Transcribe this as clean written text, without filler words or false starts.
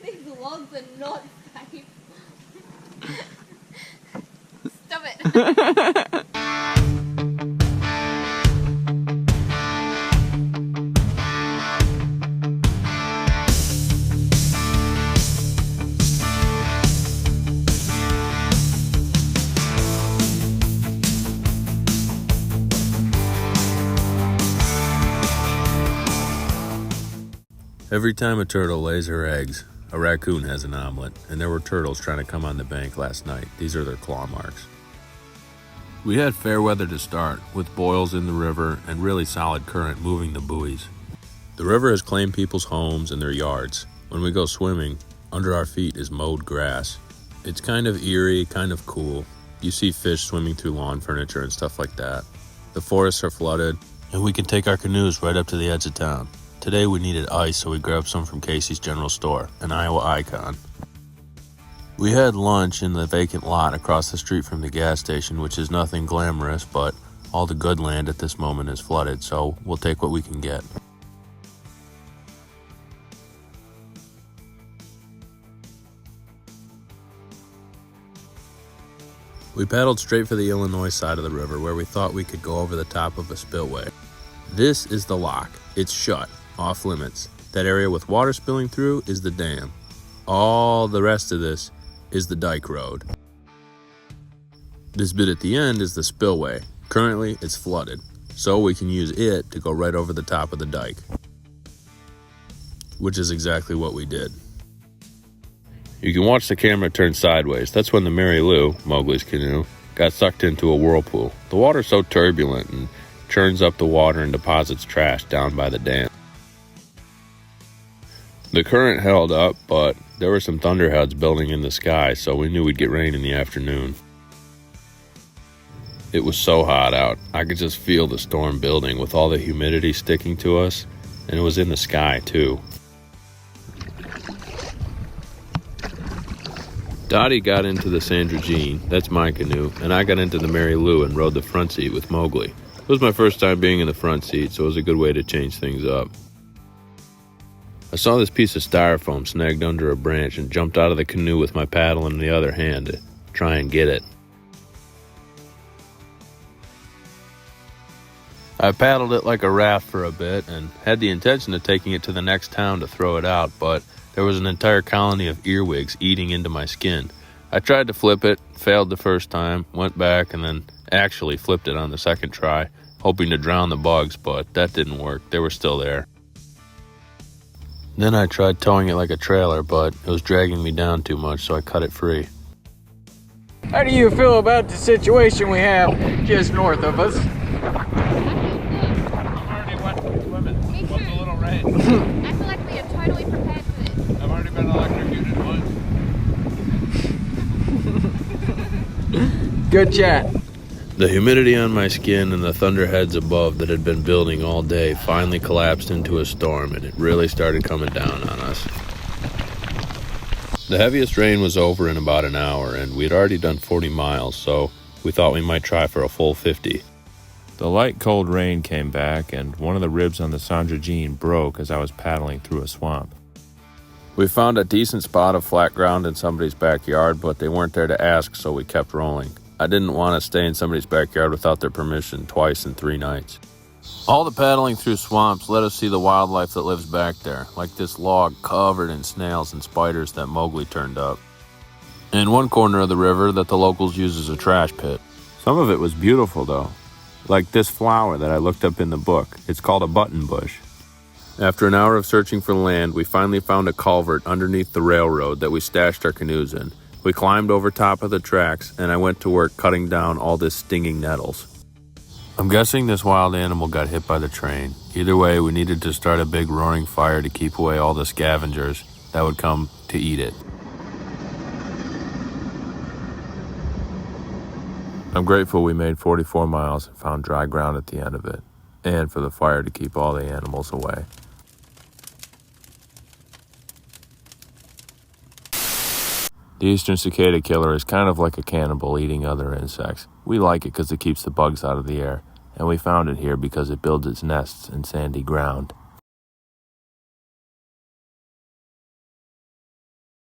These logs are not safe. Stop it. Every time a turtle lays her eggs, a raccoon has an omelet, and there were turtles trying to come on the bank last night. These are their claw marks. We had fair weather to start, with boils in the river and really solid current moving the buoys. The river has claimed people's homes and their yards. When we go swimming, under our feet is mowed grass. It's kind of eerie, kind of cool. You see fish swimming through lawn furniture and stuff like that. The forests are flooded, and we can take our canoes right up to the edge of town. Today we needed ice, so we grabbed some from Casey's General Store, an Iowa icon. We had lunch in the vacant lot across the street from the gas station, which is nothing glamorous, but all the good land at this moment is flooded, so we'll take what we can get. We paddled straight for the Illinois side of the river, where we thought we could go over the top of a spillway. This is the lock. It's shut. Off limits. That area with water spilling through is the dam. All the rest of this is the dike road. This bit at the end is the spillway. Currently, it's flooded, so we can use it to go right over the top of the dike, which is exactly what we did. You can watch the camera turn sideways. That's when the Mary Lou, Mowgli's canoe, got sucked into a whirlpool. The water's so turbulent and churns up the water and deposits trash down by the dam. The current held up, but there were some thunderheads building in the sky, so we knew we'd get rain in the afternoon. It was so hot out. I could just feel the storm building with all the humidity sticking to us, and it was in the sky too. Dottie got into the Sandra Jean, that's my canoe, and I got into the Mary Lou and rode the front seat with Mowgli. It was my first time being in the front seat, so it was a good way to change things up. I saw this piece of styrofoam snagged under a branch and jumped out of the canoe with my paddle in the other hand to try and get it. I paddled it like a raft for a bit and had the intention of taking it to the next town to throw it out, but there was an entire colony of earwigs eating into my skin. I tried to flip it, failed the first time, went back, and then actually flipped it on the second try, hoping to drown the bugs, but that didn't work. They were still there. Then I tried towing it like a trailer, but it was dragging me down too much, so I cut it free. How do you feel about the situation we have just north of us? I'm already wet swimming. What's a little rain? I feel like we are totally prepared for this. I've already been electrocuted once. Good chat. The humidity on my skin and the thunderheads above that had been building all day finally collapsed into a storm, and it really started coming down on us. The heaviest rain was over in about an hour, and we'd already done 40 miles, so we thought we might try for a full 50. The light cold rain came back, and one of the ribs on the Sandra Jean broke as I was paddling through a swamp. We found a decent spot of flat ground in somebody's backyard, but they weren't there to ask, so we kept rolling. I didn't want to stay in somebody's backyard without their permission twice in 3 nights. All the paddling through swamps let us see the wildlife that lives back there, like this log covered in snails and spiders that Mowgli turned up. And one corner of the river that the locals use as a trash pit. Some of it was beautiful though, like this flower that I looked up in the book. It's called a button bush. After an hour of searching for land, we finally found a culvert underneath the railroad that we stashed our canoes in. We climbed over top of the tracks, and I went to work cutting down all this stinging nettles. I'm guessing this wild animal got hit by the train. Either way, we needed to start a big roaring fire to keep away all the scavengers that would come to eat it. I'm grateful we made 44 miles and found dry ground at the end of it, and for the fire to keep all the animals away. The eastern cicada killer is kind of like a cannibal eating other insects. We like it because it keeps the bugs out of the air, and we found it here because it builds its nests in sandy ground.